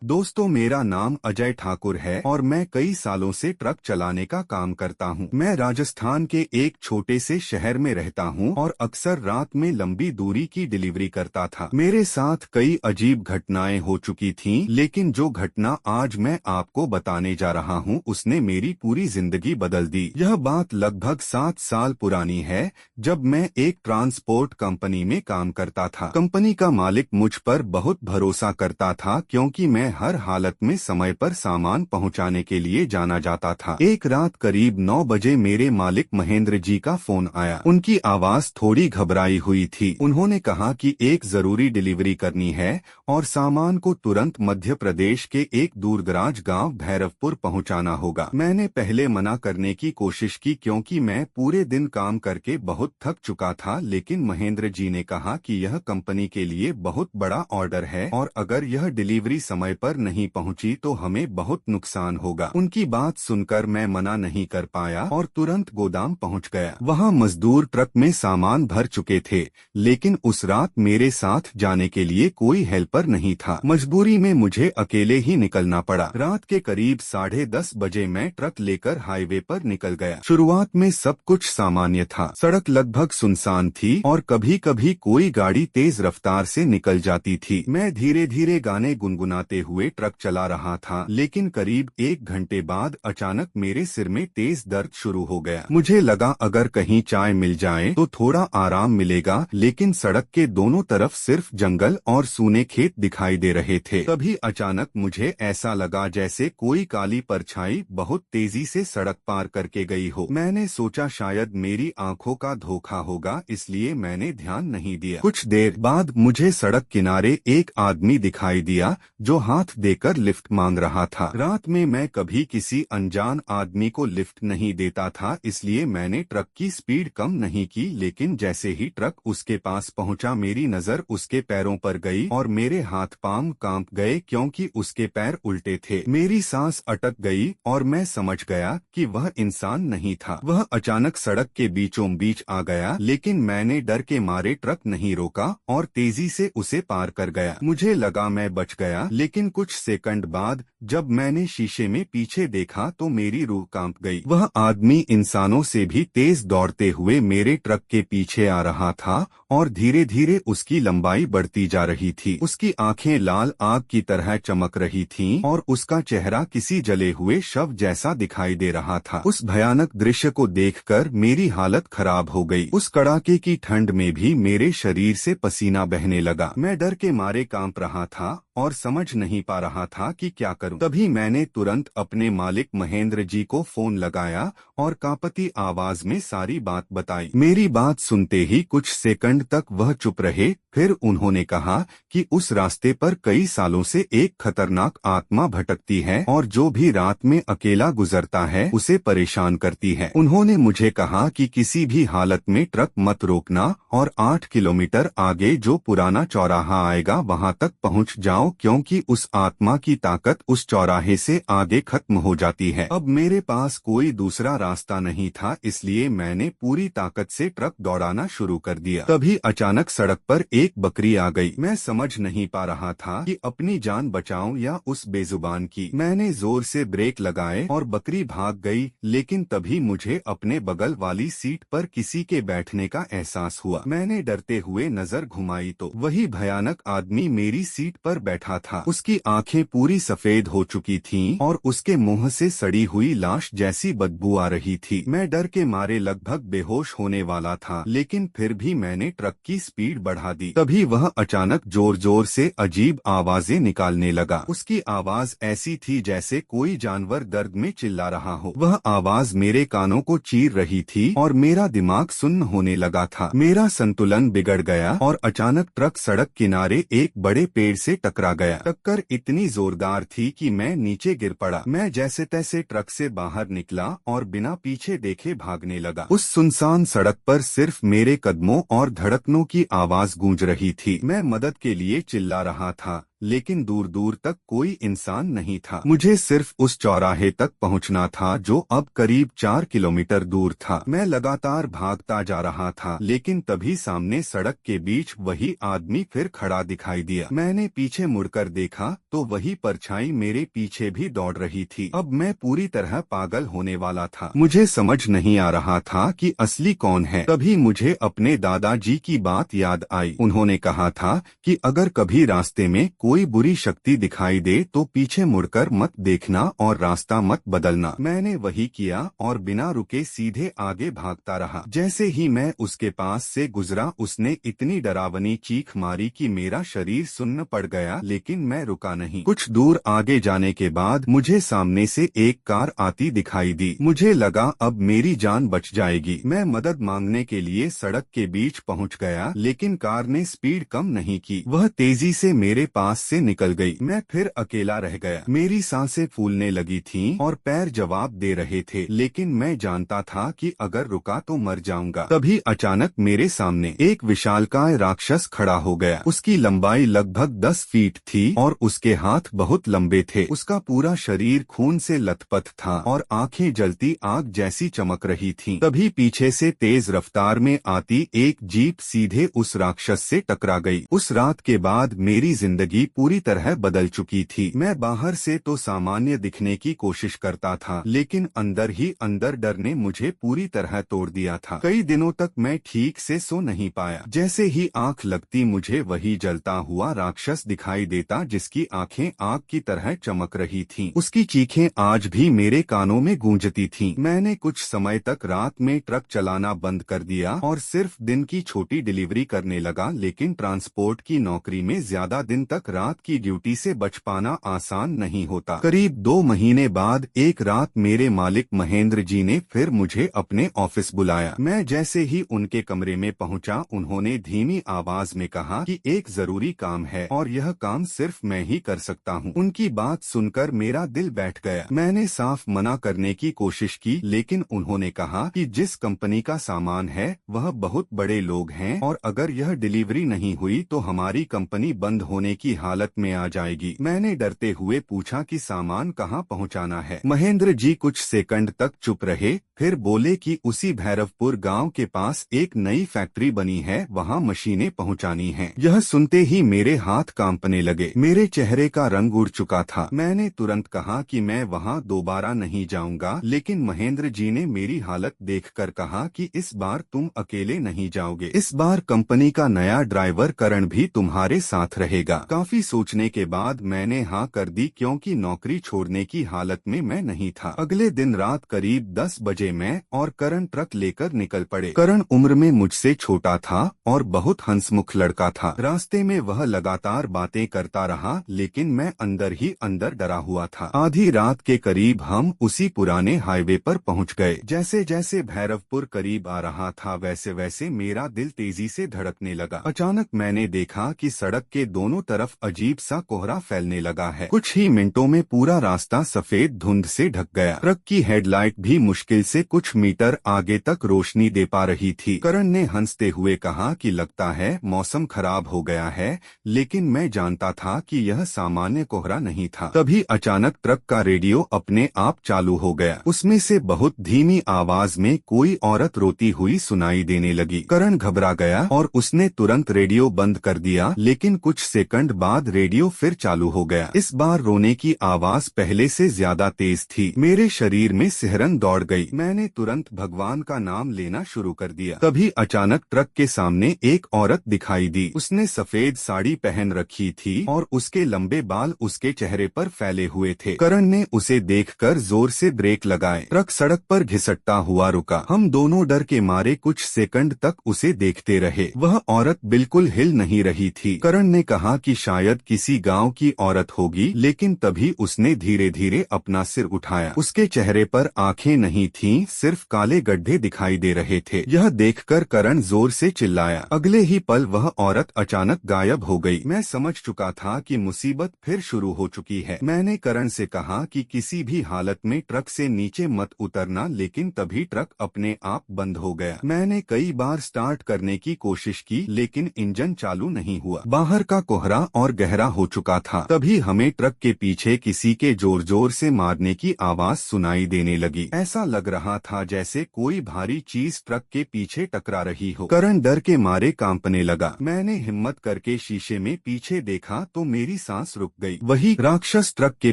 दोस्तों, मेरा नाम अजय ठाकुर है और मैं कई सालों से ट्रक चलाने का काम करता हूँ। मैं राजस्थान के एक छोटे से शहर में रहता हूँ और अक्सर रात में लंबी दूरी की डिलीवरी करता था। मेरे साथ कई अजीब घटनाएं हो चुकी थीं, लेकिन जो घटना आज मैं आपको बताने जा रहा हूँ उसने मेरी पूरी जिंदगी बदल दी। यह बात लगभग 7 साल पुरानी है, जब मैं एक ट्रांसपोर्ट कंपनी में काम करता था। कंपनी का मालिक मुझ पर बहुत भरोसा करता था क्योंकि मैं हर हालत में समय पर सामान पहुंचाने के लिए जाना जाता था। एक रात करीब 9 बजे मेरे मालिक महेंद्र जी का फोन आया। उनकी आवाज थोड़ी घबराई हुई थी। उन्होंने कहा कि एक जरूरी डिलीवरी करनी है और सामान को तुरंत मध्य प्रदेश के एक दूरदराज गांव भैरवपुर पहुंचाना होगा। मैंने पहले मना करने की कोशिश की क्योंकि मैं पूरे दिन काम करके बहुत थक चुका था, लेकिन महेंद्र जी ने कहा कि यह कंपनी के लिए बहुत बड़ा ऑर्डर है और अगर यह डिलीवरी समय पर नहीं पहुंची तो हमें बहुत नुकसान होगा। उनकी बात सुनकर मैं मना नहीं कर पाया और तुरंत गोदाम पहुंच गया। वहां मजदूर ट्रक में सामान भर चुके थे, लेकिन उस रात मेरे साथ जाने के लिए कोई हेल्पर नहीं था। मजबूरी में मुझे अकेले ही निकलना पड़ा। रात के करीब 10:30 बजे मैं ट्रक लेकर हाईवे पर निकल गया। शुरुआत में सब कुछ सामान्य था। सड़क लगभग सुनसान थी और कभी कभी कोई गाड़ी तेज रफ्तार से निकल जाती थी। मैं धीरे धीरे गाने गुनगुनाते हुए ट्रक चला रहा था, लेकिन करीब 1 घंटे बाद अचानक मेरे सिर में तेज दर्द शुरू हो गया। मुझे लगा अगर कहीं चाय मिल जाए तो थोड़ा आराम मिलेगा, लेकिन सड़क के दोनों तरफ सिर्फ जंगल और सूने खेत दिखाई दे रहे थे। तभी अचानक मुझे ऐसा लगा जैसे कोई काली परछाई बहुत तेजी से सड़क पार करके गई हो। मैंने सोचा शायद मेरी आंखों का धोखा होगा, इसलिए मैंने ध्यान नहीं दिया। कुछ देर बाद मुझे सड़क किनारे एक आदमी दिखाई दिया जो हाथ देकर लिफ्ट मांग रहा था। रात में मैं कभी किसी अनजान आदमी को लिफ्ट नहीं देता था, इसलिए मैंने ट्रक की स्पीड कम नहीं की, लेकिन जैसे ही ट्रक उसके पास पहुंचा मेरी नजर उसके पैरों पर गई और मेरे हाथ पांव कांप गए क्योंकि उसके पैर उल्टे थे। मेरी सांस अटक गई और मैं समझ गया कि वह इंसान नहीं था। वह अचानक सड़क के बीचों बीच आ गया, लेकिन मैंने डर के मारे ट्रक नहीं रोका और तेजी से उसे पार कर गया। मुझे लगा मैं बच गया, लेकिन कुछ सेकंड बाद जब मैंने शीशे में पीछे देखा तो मेरी रूह कांप गई। वह आदमी इंसानों से भी तेज दौड़ते हुए मेरे ट्रक के पीछे आ रहा था और धीरे धीरे उसकी लंबाई बढ़ती जा रही थी। उसकी आंखें लाल आग की तरह चमक रही थीं और उसका चेहरा किसी जले हुए शव जैसा दिखाई दे रहा था। उस भयानक दृश्य को देखकर मेरी हालत खराब हो गई। उस कड़ाके की ठंड में भी मेरे शरीर से पसीना बहने लगा। मैं डर के मारे कांप रहा था और समझ नहीं पा रहा था कि क्या करूं। तभी मैंने तुरंत अपने मालिक महेंद्र जी को फोन लगाया और कांपती आवाज में सारी बात बताई। मेरी बात सुनते ही कुछ सेकंड तक वह चुप रहे, फिर उन्होंने कहा कि उस रास्ते पर कई सालों से एक खतरनाक आत्मा भटकती है और जो भी रात में अकेला गुजरता है उसे परेशान करती है। उन्होंने मुझे कहा कि किसी भी हालत में ट्रक मत रोकना और 8 किलोमीटर आगे जो पुराना चौराहा आएगा वहां तक पहुंच जाओ, क्योंकि उस आत्मा की ताकत उस चौराहे से आगे खत्म हो जाती है। अब मेरे पास कोई दूसरा रास्ता नहीं था, इसलिए मैंने पूरी ताकत से ट्रक दौड़ाना शुरू कर दिया। तभी अचानक सड़क पर एक बकरी आ गई। मैं समझ नहीं पा रहा था कि अपनी जान बचाऊं या उस बेजुबान की। मैंने जोर से ब्रेक लगाए और बकरी भाग गई, लेकिन तभी मुझे अपने बगल वाली सीट पर किसी के बैठने का एहसास हुआ। मैंने डरते हुए नजर घुमाई तो वही भयानक आदमी मेरी सीट पर बैठा था। उसकी आंखें पूरी सफेद हो चुकी थीं और उसके मुंह से सड़ी हुई लाश जैसी बदबू आ रही थी। मैं डर के मारे लगभग बेहोश होने वाला था, लेकिन फिर भी मैंने ट्रक की स्पीड बढ़ा दी। तभी वह अचानक जोर जोर से अजीब आवाजें निकालने लगा। उसकी आवाज ऐसी थी जैसे कोई जानवर दर्द में चिल्ला रहा हो। वह आवाज मेरे कानों को चीर रही थी और मेरा दिमाग सुन्न होने लगा था। मेरा संतुलन बिगड़ गया और अचानक ट्रक सड़क किनारे एक बड़े पेड़ से टकरा गया। टक्कर इतनी जोरदार थी कि मैं नीचे गिर पड़ा। मैं जैसे तैसे ट्रक से बाहर निकला और बिना पीछे देखे भागने लगा। उस सुनसान सड़क पर सिर्फ मेरे कदमों और धड़कनों की आवाज गूंज रही थी। मैं मदद के लिए चिल्ला रहा था, लेकिन दूर दूर तक कोई इंसान नहीं था। मुझे सिर्फ उस चौराहे तक पहुंचना था जो अब करीब 4 किलोमीटर दूर था। मैं लगातार भागता जा रहा था, लेकिन तभी सामने सड़क के बीच वही आदमी फिर खड़ा दिखाई दिया। मैंने पीछे मुड़कर देखा तो वही परछाई मेरे पीछे भी दौड़ रही थी। अब मैं पूरी तरह पागल होने वाला था। मुझे समझ नहीं आ रहा था कि असली कौन है। तभी मुझे अपने दादाजी की बात याद आई। उन्होंने कहा था कि अगर कभी रास्ते में कोई बुरी शक्ति दिखाई दे तो पीछे मुड़कर मत देखना और रास्ता मत बदलना। मैंने वही किया और बिना रुके सीधे आगे भागता रहा। जैसे ही मैं उसके पास से गुजरा उसने इतनी डरावनी चीख मारी कि मेरा शरीर सुन्न पड़ गया, लेकिन मैं रुका नहीं। कुछ दूर आगे जाने के बाद मुझे सामने से एक कार आती दिखाई दी। मुझे लगा अब मेरी जान बच जाएगी। मैं मदद मांगने के लिए सड़क के बीच पहुंच गया, लेकिन कार ने स्पीड कम नहीं की। वह तेजी से मेरे पास से निकल गई। मैं फिर अकेला रह गया। मेरी सांसें फूलने लगी थीं और पैर जवाब दे रहे थे, लेकिन मैं जानता था कि अगर रुका तो मर जाऊंगा। तभी अचानक मेरे सामने एक विशालकाय राक्षस खड़ा हो गया। उसकी लंबाई लगभग 10 फीट थी और उसके हाथ बहुत लंबे थे। उसका पूरा शरीर खून से लथपथ था और आंखें जलती आग जैसी चमक रही थीं। तभी पीछे से तेज रफ्तार में आती एक जीप सीधे उस राक्षस से टकरा गई। उस रात के बाद मेरी जिंदगी पूरी तरह बदल चुकी थी। मैं बाहर से तो सामान्य दिखने की कोशिश करता था, लेकिन अंदर ही अंदर डर ने मुझे पूरी तरह तोड़ दिया था। कई दिनों तक मैं ठीक से सो नहीं पाया। जैसे ही आंख लगती मुझे वही जलता हुआ राक्षस दिखाई देता जिसकी आंखें आग की तरह चमक रही थीं। उसकी चीखें आज भी मेरे कानों में गूंजती थीं। मैंने कुछ समय तक रात में ट्रक चलाना बंद कर दिया और सिर्फ दिन की छोटी डिलीवरी करने लगा, लेकिन ट्रांसपोर्ट की नौकरी में ज्यादा दिन तक रात की ड्यूटी से बच पाना आसान नहीं होता। करीब 2 महीने बाद एक रात मेरे मालिक महेंद्र जी ने फिर मुझे अपने ऑफिस बुलाया। मैं जैसे ही उनके कमरे में पहुंचा, उन्होंने धीमी आवाज में कहा कि एक जरूरी काम है और यह काम सिर्फ मैं ही कर सकता हूं। उनकी बात सुनकर मेरा दिल बैठ गया। मैंने साफ मना करने की कोशिश की, लेकिन उन्होंने कहा कि जिस कंपनी का सामान है वह बहुत बड़े लोग हैं और अगर यह डिलीवरी नहीं हुई तो हमारी कंपनी बंद होने की हालत में आ जाएगी। मैंने डरते हुए पूछा कि सामान कहाँ पहुँचाना है। महेंद्र जी कुछ सेकंड तक चुप रहे, फिर बोले कि उसी भैरवपुर गांव के पास एक नई फैक्ट्री बनी है, वहां मशीनें पहुंचानी हैं। यह सुनते ही मेरे हाथ कांपने लगे। मेरे चेहरे का रंग उड़ चुका था। मैंने तुरंत कहा कि मैं वहां दोबारा नहीं जाऊंगा, लेकिन महेंद्र जी ने मेरी हालत देखकर कहा कि इस बार तुम अकेले नहीं जाओगे। इस बार कंपनी का नया ड्राइवर करण भी तुम्हारे साथ रहेगा। काफी सोचने के बाद मैंने हाँ कर दी, क्योंकि नौकरी छोड़ने की हालत में मैं नहीं था। अगले दिन रात करीब 10 बजे मैं और करण ट्रक लेकर निकल पड़े। करण उम्र में मुझसे छोटा था और बहुत हंसमुख लड़का था। रास्ते में वह लगातार बातें करता रहा, लेकिन मैं अंदर ही अंदर डरा हुआ था। आधी रात के करीब हम उसी पुराने हाईवे पर पहुंच गए। जैसे जैसे भैरवपुर करीब आ रहा था वैसे वैसे मेरा दिल तेजी से धड़कने लगा। अचानक मैंने देखा कि सड़क के दोनों तरफ अजीब सा कोहरा फैलने लगा है। कुछ ही मिनटों में पूरा रास्ता सफेद धुंध से ढक गया। ट्रक की हेडलाइट भी मुश्किल से कुछ मीटर आगे तक रोशनी दे पा रही थी। करण ने हंसते हुए कहा कि लगता है मौसम खराब हो गया है, लेकिन मैं जानता था कि यह सामान्य कोहरा नहीं था। तभी अचानक ट्रक का रेडियो अपने आप चालू हो गया। उसमें से बहुत धीमी आवाज में कोई औरत रोती हुई सुनाई देने लगी। करण घबरा गया और उसने तुरंत रेडियो बंद कर दिया, लेकिन कुछ सेकंड बाद रेडियो फिर चालू हो गया। इस बार रोने की आवाज पहले से ज्यादा तेज थी। मेरे शरीर में सिहरन दौड़ गई। मैंने तुरंत भगवान का नाम लेना शुरू कर दिया। तभी अचानक ट्रक के सामने एक औरत दिखाई दी। उसने सफेद साड़ी पहन रखी थी और उसके लंबे बाल उसके चेहरे पर फैले हुए थे। करण ने उसे देखकर जोर से ब्रेक लगाए। ट्रक सड़क पर घिसटता हुआ रुका। हम दोनों डर के मारे कुछ सेकंड तक उसे देखते रहे। वह औरत बिल्कुल हिल नहीं रही थी। करण ने कहा कि शायद किसी गांव की औरत होगी, लेकिन तभी उसने धीरे धीरे अपना सिर उठाया। उसके चेहरे पर आंखें नहीं थीं नहीं, सिर्फ काले गड्ढे दिखाई दे रहे थे। यह देखकर करण जोर से चिल्लाया। अगले ही पल वह औरत अचानक गायब हो गई। मैं समझ चुका था कि मुसीबत फिर शुरू हो चुकी है। मैंने करण से कहा कि किसी भी हालत में ट्रक से नीचे मत उतरना, लेकिन तभी ट्रक अपने आप बंद हो गया। मैंने कई बार स्टार्ट करने की कोशिश की, लेकिन इंजन चालू नहीं हुआ। बाहर का कोहरा और गहरा हो चुका था। तभी हमें ट्रक के पीछे किसी के जोर जोर से मारने की आवाज सुनाई देने लगी। ऐसा लग रहा था जैसे कोई भारी चीज ट्रक के पीछे टकरा रही हो। करण डर के मारे कांपने लगा। मैंने हिम्मत करके शीशे में पीछे देखा तो मेरी सांस रुक गई। वही राक्षस ट्रक के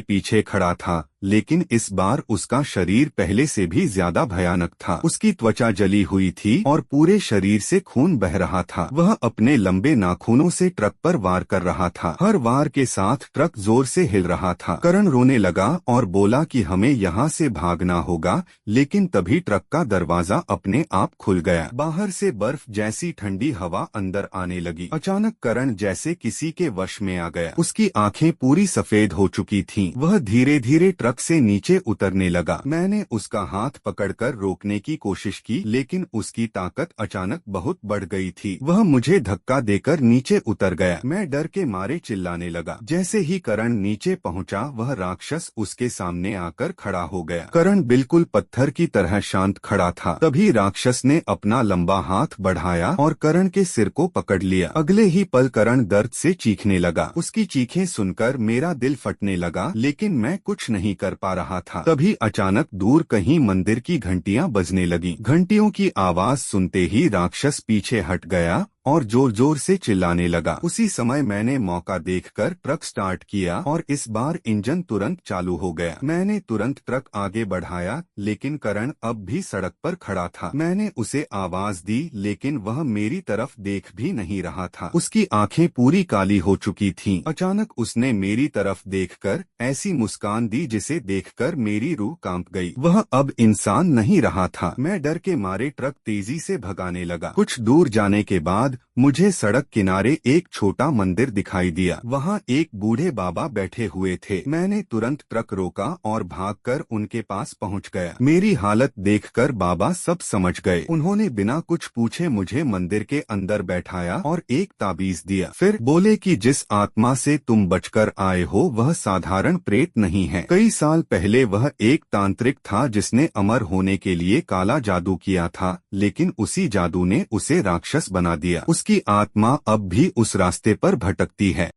पीछे खड़ा था, लेकिन इस बार उसका शरीर पहले से भी ज्यादा भयानक था। उसकी त्वचा जली हुई थी और पूरे शरीर से खून बह रहा था। वह अपने लंबे नाखूनों से ट्रक पर वार कर रहा था। हर वार के साथ ट्रक जोर से हिल रहा था। करण रोने लगा और बोला कि हमें यहाँ से भागना होगा, लेकिन तभी ट्रक का दरवाजा अपने आप खुल गया। बाहर से बर्फ जैसी ठंडी हवा अंदर आने लगी। अचानक करण जैसे किसी के वश में आ गया। उसकी आंखें पूरी सफेद हो चुकी थीं। वह धीरे धीरे ट्रक से नीचे उतरने लगा। मैंने उसका हाथ पकड़कर रोकने की कोशिश की, लेकिन उसकी ताकत अचानक बहुत बढ़ गई थी। वह मुझे धक्का देकर नीचे उतर गया। मैं डर के मारे चिल्लाने लगा। जैसे ही करण नीचे पहुंचा, वह राक्षस उसके सामने आकर खड़ा हो गया। करण बिल्कुल पत्थर की तरह शांत खड़ा था। तभी राक्षस ने अपना लंबा हाथ बढ़ाया और करण के सिर को पकड़ लिया। अगले ही पल करण दर्द से चीखने लगा। उसकी चीखें सुनकर मेरा दिल फटने लगा, लेकिन मैं कुछ नहीं कर पा रहा था। तभी अचानक दूर कहीं मंदिर की घंटियां बजने लगी। घंटियों की आवाज सुनते ही राक्षस पीछे हट गया और जोर जोर से चिल्लाने लगा। उसी समय मैंने मौका देखकर ट्रक स्टार्ट किया और इस बार इंजन तुरंत चालू हो गया। मैंने तुरंत ट्रक आगे बढ़ाया, लेकिन करण अब भी सड़क पर खड़ा था। मैंने उसे आवाज दी, लेकिन वह मेरी तरफ देख भी नहीं रहा था। उसकी आंखें पूरी काली हो चुकी थीं। अचानक उसने मेरी तरफ देखकर ऐसी मुस्कान दी जिसे देखकर मेरी रूह कांप गई। वह अब इंसान नहीं रहा था। मैं डर के मारे ट्रक तेजी से भगाने लगा। कुछ दूर जाने के बाद मुझे सड़क किनारे एक छोटा मंदिर दिखाई दिया। वहाँ एक बूढ़े बाबा बैठे हुए थे। मैंने तुरंत ट्रक रोका और भागकर उनके पास पहुँच गया। मेरी हालत देखकर बाबा सब समझ गए। उन्होंने बिना कुछ पूछे मुझे मंदिर के अंदर बैठाया और एक ताबीज दिया। फिर बोले कि जिस आत्मा से तुम बचकर आए हो वह साधारण प्रेत नहीं है। कई साल पहले वह एक तांत्रिक था जिसने अमर होने के लिए काला जादू किया था, लेकिन उसी जादू ने उसे राक्षस बना दिया। उसकी आत्मा अब भी उस रास्ते पर भटकती है।